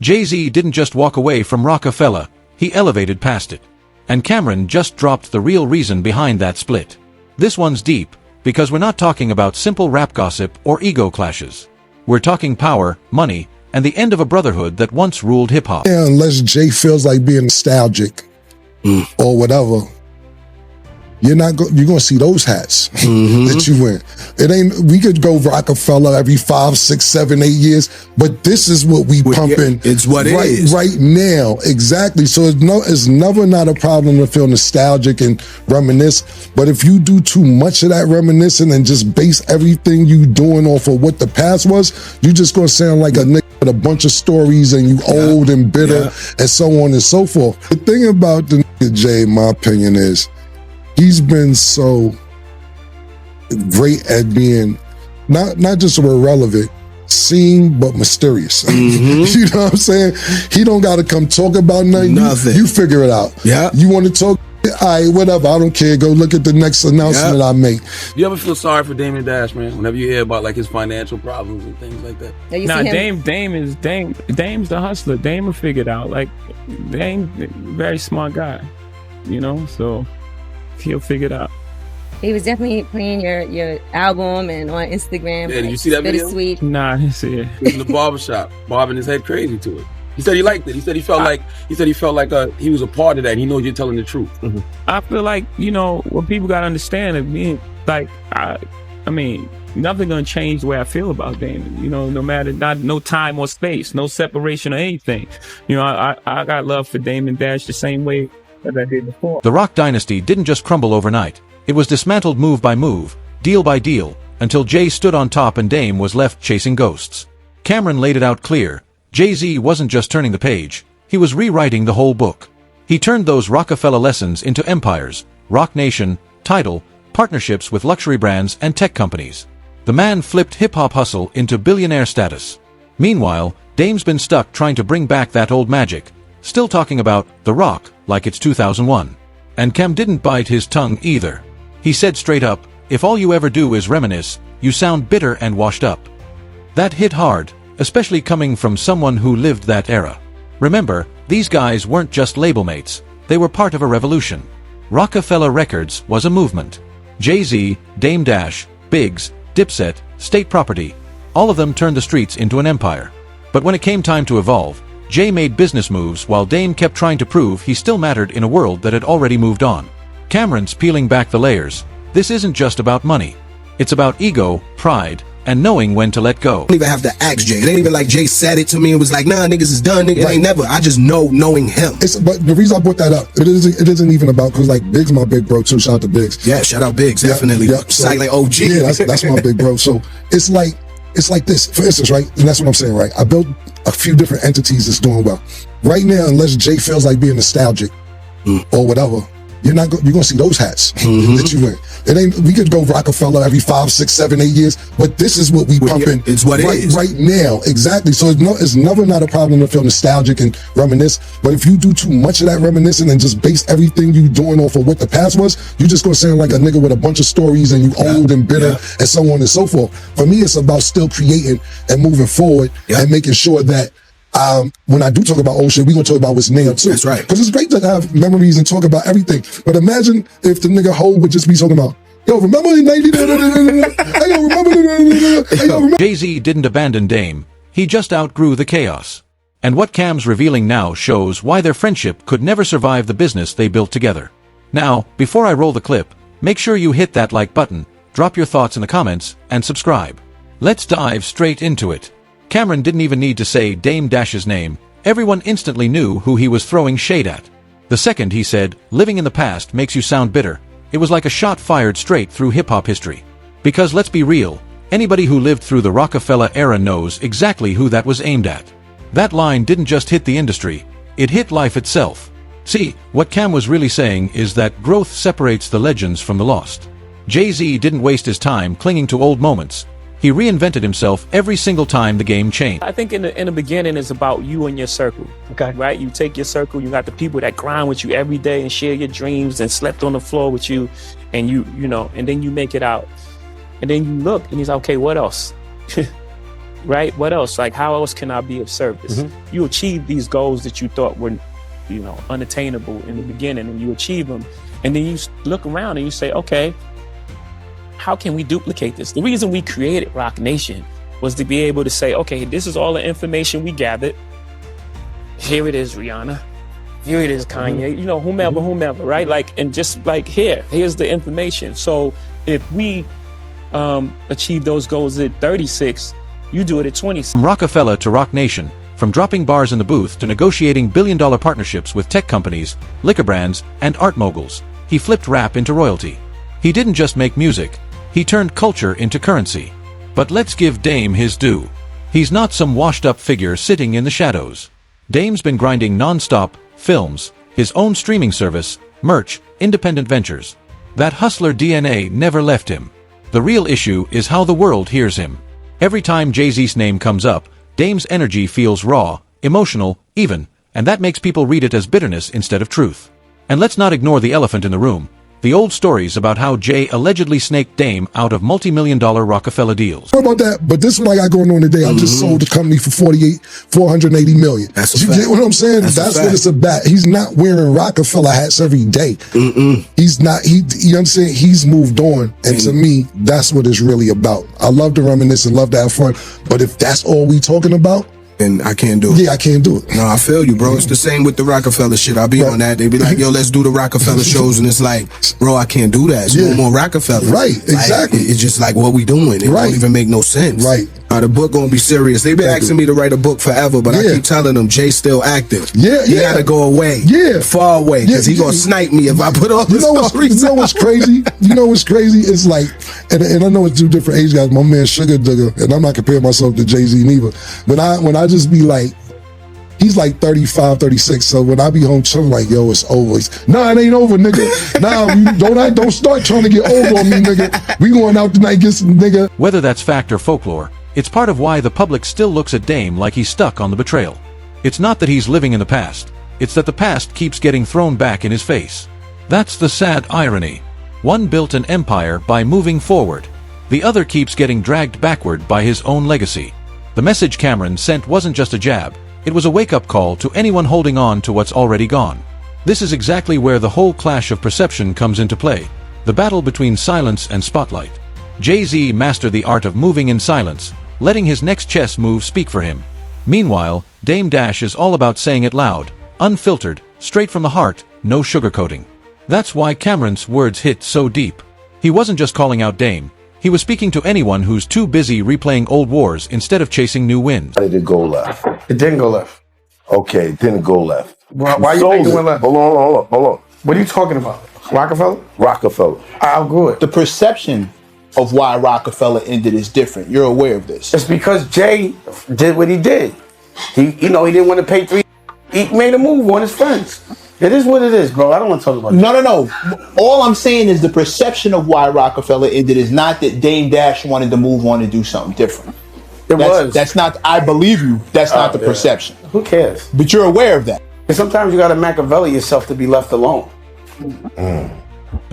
Jay-Z didn't just walk away from Roc-A-Fella, he elevated past it. And Camron just dropped the real reason behind that split. This one's deep, because we're not talking about simple rap gossip or ego clashes. We're talking power, money, and the end of a brotherhood that once ruled hip-hop. Yeah, unless Jay feels like being nostalgic or whatever, you're gonna see those hats that you wear. It ain't, we could go Roc-A-Fella every 5, 6, 7, 8 years, but this is what we pumping. It's what it right, is. right now. Exactly. So it's never not a problem to feel nostalgic and reminisce. But if you do too much of that reminiscing and just base everything you doing off of what the past was, you just gonna sound like a nigga with a bunch of stories and you old and bitter and so on and so forth. The thing about the nigga Jay, in my opinion, is he's been so great at being not just irrelevant, seen but mysterious. You know what I'm saying? He don't got to come talk about nothing. You figure it out. Yeah. You want to talk? All right, whatever. I don't care. Go look at the next announcement I make. You ever feel sorry for Damon Dash, man? Whenever you hear about like his financial problems and things like that. Nah, Dame's the hustler. Dame will figure it out. Like, Dame, very smart guy, you know. So he'll figure it out. He was definitely playing your album and on Instagram. Yeah, did you see that video? Sweet. Nah, I didn't see it. He was in the barbershop, bobbing his head crazy to it. He said he liked it. He said he felt like he was a part of that. And he knows you're telling the truth. I feel like, you know, what people gotta understand is being like, I mean, nothing gonna change the way I feel about Damon. You know, no matter no time or space, no separation or anything. You know, I got love for Damon Dash the same way that I did before. The Roc dynasty didn't just crumble overnight. It was dismantled move by move, deal by deal, until Jay stood on top and Dame was left chasing ghosts. Camron laid it out clear. Jay-Z wasn't just turning the page, he was rewriting the whole book. He turned those Roc-A-Fella lessons into empires, Roc Nation, title, partnerships with luxury brands and tech companies. The man flipped hip-hop hustle into billionaire status. Meanwhile, Dame's been stuck trying to bring back that old magic, still talking about The Roc like it's 2001. And Cam didn't bite his tongue either. He said straight up, if all you ever do is reminisce, you sound bitter and washed up. That hit hard, especially coming from someone who lived that era. Remember, these guys weren't just label mates, they were part of a revolution. Roc-A-Fella Records was a movement. Jay-Z, Dame Dash, Biggs, Dipset, State Property, all of them turned the streets into an empire. But when it came time to evolve, Jay made business moves while Dame kept trying to prove he still mattered in a world that had already moved on. Camron's peeling back the layers. This isn't just about money. It's about ego, pride, and knowing when to let go. I don't even have to ask Jay. It ain't even like Jay said it to me and was like, nah, niggas is done. Niggas ain't never. I just know knowing him. But the reason I brought that up, it isn't even about, because like Biggs my big bro too. Shout out to Biggs. Yeah, shout out Biggs, definitely. Silent OG. Yeah, that's my big bro. So it's like this, for instance, right? And that's what I'm saying, right? I built a few different entities that's doing well. Right now, unless Jay feels like being nostalgic or whatever, you're gonna see those hats that you wear. It ain't, we could go Roc-A-Fella every 5, 6, 7, 8 years, but this is what we pumping. It's what it is. Right now. Exactly. So it's never not a problem to feel nostalgic and reminisce. But if you do too much of that reminiscing and just base everything you doing off of what the past was, you just gonna sound like a nigga with a bunch of stories and you old and bitter and so on and so forth. For me, it's about still creating and moving forward and making sure that when I do talk about old shit, we gonna talk about what's now too. That's right. Because it's great to have memories and talk about everything. But imagine if the nigga Ho would just be talking about, yo, remember in 90? Hey, yo, remember? Jay-Z didn't abandon Dame. He just outgrew the chaos. And what Cam's revealing now shows why their friendship could never survive the business they built together. Now, before I roll the clip, make sure you hit that like button, drop your thoughts in the comments, and subscribe. Let's dive straight into it. Camron didn't even need to say Dame Dash's name. Everyone instantly knew who he was throwing shade at. The second he said, living in the past makes you sound bitter, it was like a shot fired straight through hip-hop history. Because let's be real, anybody who lived through the Roc-A-Fella era knows exactly who that was aimed at. That line didn't just hit the industry, it hit life itself. See, what Cam was really saying is that growth separates the legends from the lost. Jay-Z didn't waste his time clinging to old moments. He reinvented himself every single time the game changed. I think in the beginning it's about you and your circle. Okay. Right? You take your circle, you got the people that grind with you every day and share your dreams and slept on the floor with you, and you know, and then you make it out. And then you look and he's like, okay, what else? right? What else? Like, how else can I be of service? You achieve these goals that you thought were, you know, unattainable in the beginning, and you achieve them. And then you look around and you say, okay, how can we duplicate this? The reason we created Roc Nation was to be able to say, okay, this is all the information we gathered. Here it is, Rihanna. Here it is, Kanye. You know, whomever, right? Like, and just like, here's the information. So if we achieve those goals at 36, you do it at 26. From Roc-A-Fella to Roc Nation, from dropping bars in the booth to negotiating billion-dollar partnerships with tech companies, liquor brands, and art moguls, he flipped rap into royalty. He didn't just make music, he turned culture into currency. But let's give Dame his due. He's not some washed-up figure sitting in the shadows. Dame's been grinding non-stop, films, his own streaming service, merch, independent ventures. That hustler DNA never left him. The real issue is how the world hears him. Every time Jay-Z's name comes up, Dame's energy feels raw, emotional, even, and that makes people read it as bitterness instead of truth. And let's not ignore the elephant in the room, the old stories about how Jay allegedly snaked Dame out of multi-million-dollar Roc-A-Fella deals. What about that? But this is what I got going on today. I just sold the company for $480 million. That's a You fact. get what I'm saying? That's what it's about. He's not wearing Roc-A-Fella hats every day. He's not, you know what I'm saying? He's moved on. And to me, that's what it's really about. I love to reminisce and love to have fun. But if that's all we talking about, And I can't do it. yeah, I can't do it. No, I feel you, bro. It's the same with the Roc-A-Fella shit. I'll be on that. They be like, yo, let's do the Roc-A-Fella shows. And it's like, bro, I can't do that. It's no more Roc-A-Fella. Right, Like, exactly. it's just like, what we doing? It don't even make no sense. Right. The book gonna be serious. They've been asking me to write a book forever, but I keep telling them, Jay's still active. He gotta go away. Far away. Because he gonna snipe me if I put all the stories You know what's crazy? You know what's crazy? It's like, and I know it's two different age guys. My man Sugar Dugger, and I'm not comparing myself to Jay-Z neither. When I just be like, he's like 35, 36. So when I be home chilling, like, yo, it's over. Nah, it ain't over, nigga. Nah, don't start trying to get over on me, nigga. We going out tonight, get some nigga. Whether that's fact or folklore, it's part of why the public still looks at Dame like he's stuck on the betrayal. It's not that he's living in the past, it's that the past keeps getting thrown back in his face. That's the sad irony. One built an empire by moving forward. The other keeps getting dragged backward by his own legacy. The message Camron sent wasn't just a jab, it was a wake-up call to anyone holding on to what's already gone. This is exactly where the whole clash of perception comes into play, the battle between silence and spotlight. Jay-Z mastered the art of moving in silence, letting his next chess move speak for him. Meanwhile, Dame Dash is all about saying it loud, unfiltered, straight from the heart, no sugarcoating. That's why Camron's words hit so deep. He wasn't just calling out Dame, he was speaking to anyone who's too busy replaying old wars instead of chasing new wins. How did it go left? It didn't go left. Okay, it didn't go left. Why you think it went left? Hold on. What are you talking about? Roc-A-Fella? Roc-A-Fella. I'll go it. The perception of why Roc-A-Fella ended is different. You're aware of this. It's because Jay did what he did. He didn't want to pay $3. He made a move on his friends. It is what it is, bro. I don't want to talk about it. No. All I'm saying is the perception of why Roc-A-Fella ended is not that Dame Dash wanted to move on and do something different. That's not, I believe you, that's not the perception. Who cares? But you're aware of that. And sometimes you got to Machiavelli yourself to be left alone.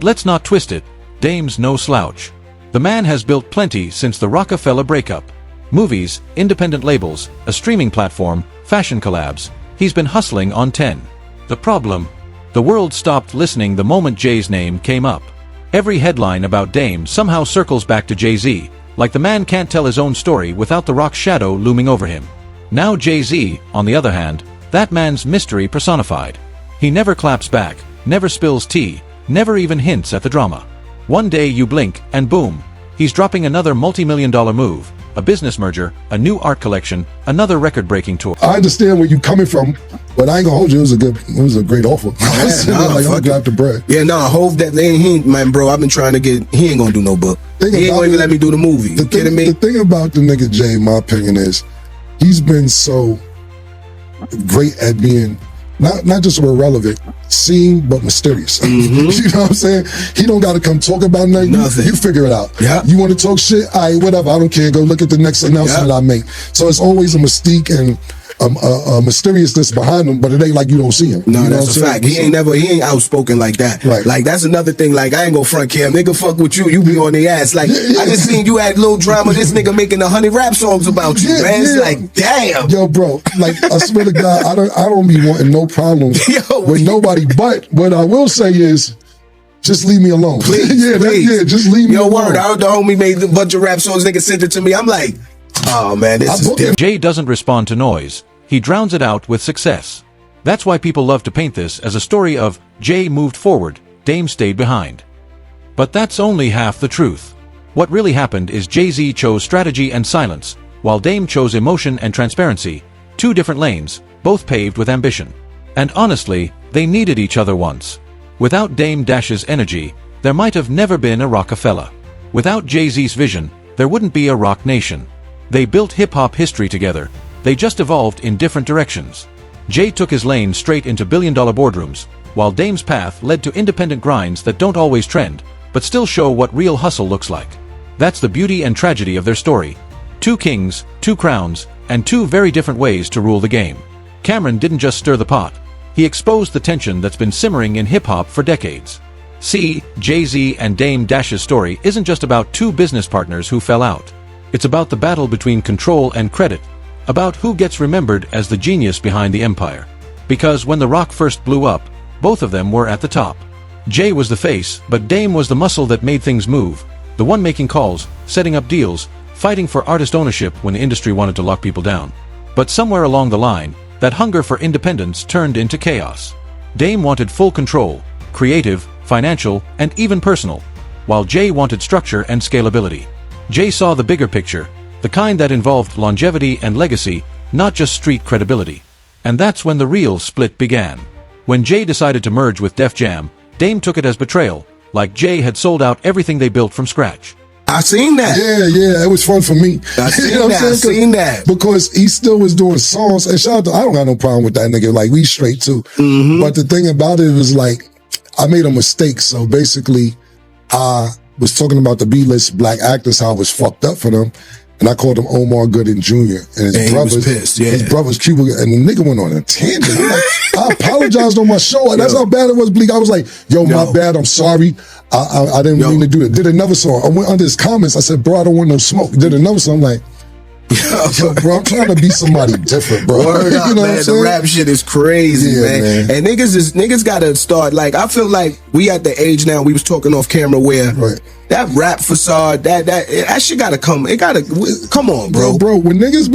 Let's not twist it, Dame's no slouch. The man has built plenty since the Roc-A-Fella breakup. Movies, independent labels, a streaming platform, fashion collabs. He's been hustling on 10. The problem? The world stopped listening the moment Jay's name came up. Every headline about Dame somehow circles back to Jay-Z, like the man can't tell his own story without the rock shadow looming over him. Now Jay-Z, on the other hand, that man's mystery personified. He never claps back, never spills tea, never even hints at the drama. One day you blink, and boom, he's dropping another multi-million-dollar move, a business merger, a new art collection, another record-breaking tour. I understand where you're coming from, but I ain't gonna hold you. It was a great offer. I'm glad the bread. Yeah, no, I hope that man, bro, I've been trying to get, he ain't gonna do no book. He ain't gonna even let me do the movie. You kidding me? The thing about the nigga Jay, in my opinion, is he's been so great at being not just irrelevant, seen but mysterious. You know what I'm saying? He don't gotta come talk about nothing. You figure it out. Yeah. You want to talk shit? All right, whatever. I don't care. Go look at the next announcement I make. So it's always a mystique, and a mysteriousness behind him, but it ain't like you don't see him. No, that's a fact. He ain't outspoken like that. Right. Like, that's another thing. Like, I ain't gonna front Cam. Nigga, fuck with you. You be on the ass. Like, I just seen you had little drama. This nigga making 100 rap songs about you, man. It's like, damn. Yo, bro, like, I swear to God, I don't be wanting no problems with nobody. But what I will say is, just leave me alone. Please, please. Just leave me alone. Yo, word. The homie made a bunch of rap songs. Nigga sent it to me. I'm like, oh, man, this is different. Jay doesn't respond to noise. He drowns it out with success. That's why people love to paint this as a story of Jay moved forward, Dame stayed behind. But that's only half the truth. What really happened is Jay-Z chose strategy and silence, while Dame chose emotion and transparency, two different lanes, both paved with ambition. And honestly, they needed each other once. Without Dame Dash's energy, there might have never been a Roc-A-Fella. Without Jay-Z's vision, there wouldn't be a Roc Nation. They built hip-hop history together. They just evolved in different directions. Jay took his lane straight into billion-dollar boardrooms, while Dame's path led to independent grinds that don't always trend, but still show what real hustle looks like. That's the beauty and tragedy of their story. Two kings, two crowns, and two very different ways to rule the game. Camron didn't just stir the pot. He exposed the tension that's been simmering in hip-hop for decades. See, Jay-Z and Dame Dash's story isn't just about two business partners who fell out. It's about the battle between control and credit, about who gets remembered as the genius behind the empire. Because when the Roc first blew up, both of them were at the top. Jay was the face, but Dame was the muscle that made things move, the one making calls, setting up deals, fighting for artist ownership when the industry wanted to lock people down. But somewhere along the line, that hunger for independence turned into chaos. Dame wanted full control, creative, financial, and even personal, while Jay wanted structure and scalability. Jay saw the bigger picture, the kind that involved longevity and legacy, not just street credibility. And that's when the real split began. When Jay decided to merge with Def Jam, Dame took it as betrayal, like Jay had sold out everything they built from scratch. I seen that. Yeah, it was fun for me. I seen that. Because he still was doing songs, and shout out to, I don't got no problem with that nigga, like, we straight too. But the thing about it was, like, I made a mistake, so basically, I was talking about the B-list black actors, how it was fucked up for them, and I called him Omar Gooding Jr. And his brothers, he was pissed, yeah. His brother's Cuba, and the nigga went on a tangent. I'm like, I apologized on my show. That's how bad it was, Bleak. I was like, yo, my bad, I'm sorry. I didn't mean to do it. Did another song. I went under his comments. I said, bro, I don't want no smoke. Did another song. I'm like, yo, bro, I'm trying to be somebody different, bro. Word up, you know man. The rap shit is crazy, man. And niggas gotta start, like, I feel like we at the age now, we was talking off camera where that rap facade, that shit gotta come. It gotta come on, bro. Bro, when niggas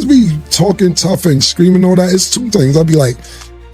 be talking tough and screaming all that, it's two things. I'll be like,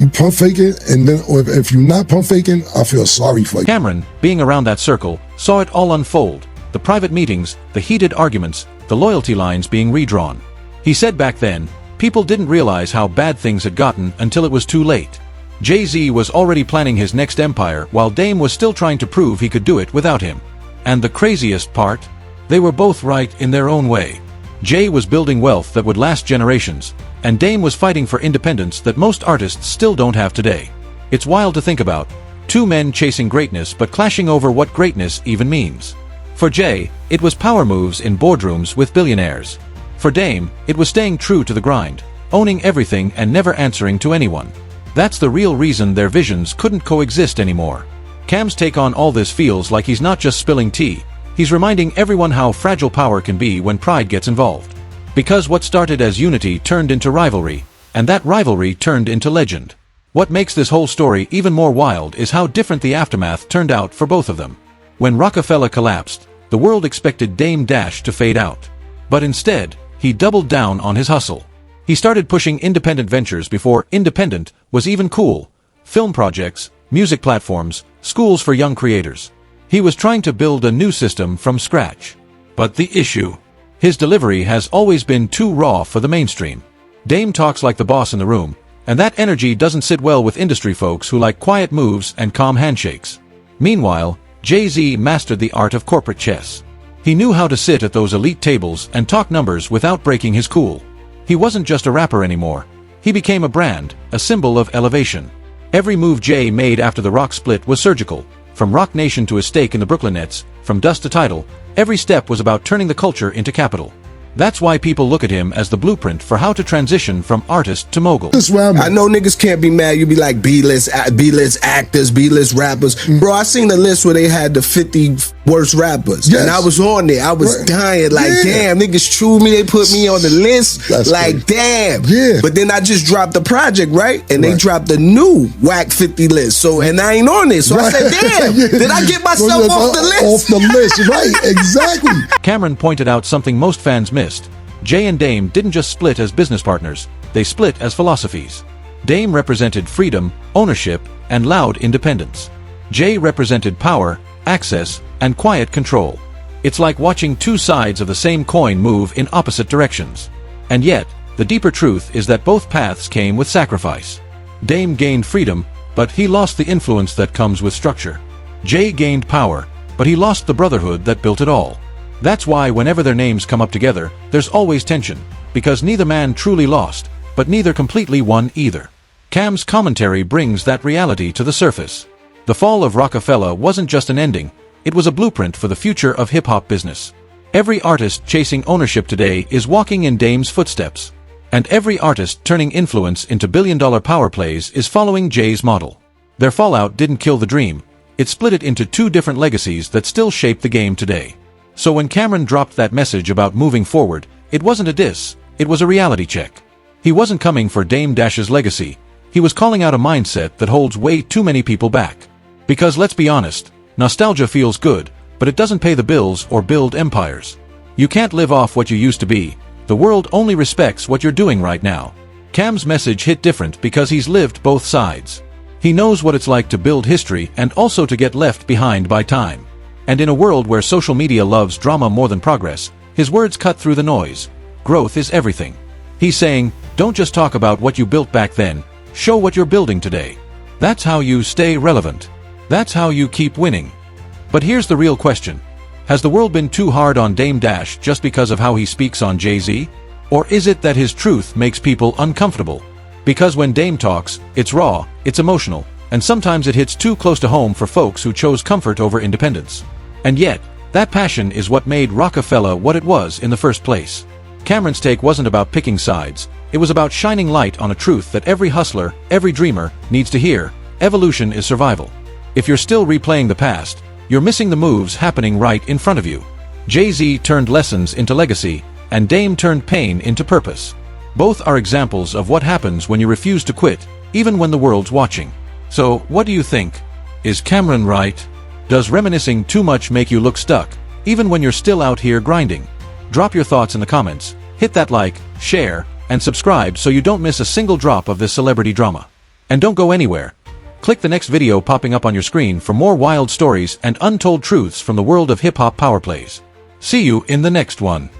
you pump faking, and then, or if you're not pump faking, I feel sorry for you. Camron, being around that circle, saw it all unfold. The private meetings, the heated arguments, the loyalty lines being redrawn. He said back then, people didn't realize how bad things had gotten until it was too late. Jay-Z was already planning his next empire while Dame was still trying to prove he could do it without him. And the craziest part? They were both right in their own way. Jay was building wealth that would last generations, and Dame was fighting for independence that most artists still don't have today. It's wild to think about. Two men chasing greatness but clashing over what greatness even means. For Jay, it was power moves in boardrooms with billionaires. For Dame, it was staying true to the grind, owning everything and never answering to anyone. That's the real reason their visions couldn't coexist anymore. Cam's take on all this feels like he's not just spilling tea, he's reminding everyone how fragile power can be when pride gets involved. Because what started as unity turned into rivalry, and that rivalry turned into legend. What makes this whole story even more wild is how different the aftermath turned out for both of them. When Roc-A-Fella collapsed, the world expected Dame Dash to fade out. But instead, he doubled down on his hustle. He started pushing independent ventures before independent was even cool. Film projects, music platforms, schools for young creators. He was trying to build a new system from scratch. But the issue? His delivery has always been too raw for the mainstream. Dame talks like the boss in the room, and that energy doesn't sit well with industry folks who like quiet moves and calm handshakes. Meanwhile, Jay-Z mastered the art of corporate chess. He knew how to sit at those elite tables and talk numbers without breaking his cool. He wasn't just a rapper anymore. He became a brand, a symbol of elevation. Every move Jay made after the Roc split was surgical. From Roc Nation to his stake in the Brooklyn Nets, from dust to title, every step was about turning the culture into capital. That's why people look at him as the blueprint for how to transition from artist to mogul. I know niggas can't be mad. You be like B-list actors, B-list rappers. Bro, I seen the list where they had the 50 worst rappers. And I was on there. I was dying like, damn, niggas true me. They put me on the list. Like, damn. But then I just dropped the project, right? And they dropped the new whack 50 list. So, and I ain't on it. So I said, damn, did I get myself off the list? Off the list, right, exactly. Camron pointed out something most fans missed. Jay and Dame didn't just split as business partners, they split as philosophies. Dame represented freedom, ownership, and loud independence. Jay represented power, access, and quiet control. It's like watching two sides of the same coin move in opposite directions. And yet, the deeper truth is that both paths came with sacrifice. Dame gained freedom, but he lost the influence that comes with structure. Jay gained power, but he lost the brotherhood that built it all. That's why whenever their names come up together, there's always tension, because neither man truly lost, but neither completely won either. Cam's commentary brings that reality to the surface. The fall of Roc-A-Fella wasn't just an ending, it was a blueprint for the future of hip-hop business. Every artist chasing ownership today is walking in Dame's footsteps. And every artist turning influence into billion-dollar power plays is following Jay's model. Their fallout didn't kill the dream, it split it into two different legacies that still shape the game today. So when Camron dropped that message about moving forward, it wasn't a diss, it was a reality check. He wasn't coming for Dame Dash's legacy, he was calling out a mindset that holds way too many people back. Because let's be honest, nostalgia feels good, but it doesn't pay the bills or build empires. You can't live off what you used to be, the world only respects what you're doing right now. Cam's message hit different because he's lived both sides. He knows what it's like to build history and also to get left behind by time. And in a world where social media loves drama more than progress, his words cut through the noise. Growth is everything. He's saying, don't just talk about what you built back then, show what you're building today. That's how you stay relevant. That's how you keep winning. But here's the real question. Has the world been too hard on Dame Dash just because of how he speaks on Jay-Z? Or is it that his truth makes people uncomfortable? Because when Dame talks, it's raw, it's emotional, and sometimes it hits too close to home for folks who chose comfort over independence. And yet, that passion is what made Roc-A-Fella what it was in the first place. Camron's take wasn't about picking sides, it was about shining light on a truth that every hustler, every dreamer, needs to hear: evolution is survival. If you're still replaying the past, you're missing the moves happening right in front of you. Jay-Z turned lessons into legacy, and Dame turned pain into purpose. Both are examples of what happens when you refuse to quit, even when the world's watching. So, what do you think? Is Camron right? Does reminiscing too much make you look stuck, even when you're still out here grinding? Drop your thoughts in the comments, hit that like, share, and subscribe so you don't miss a single drop of this celebrity drama. And don't go anywhere. Click the next video popping up on your screen for more wild stories and untold truths from the world of hip-hop power plays. See you in the next one.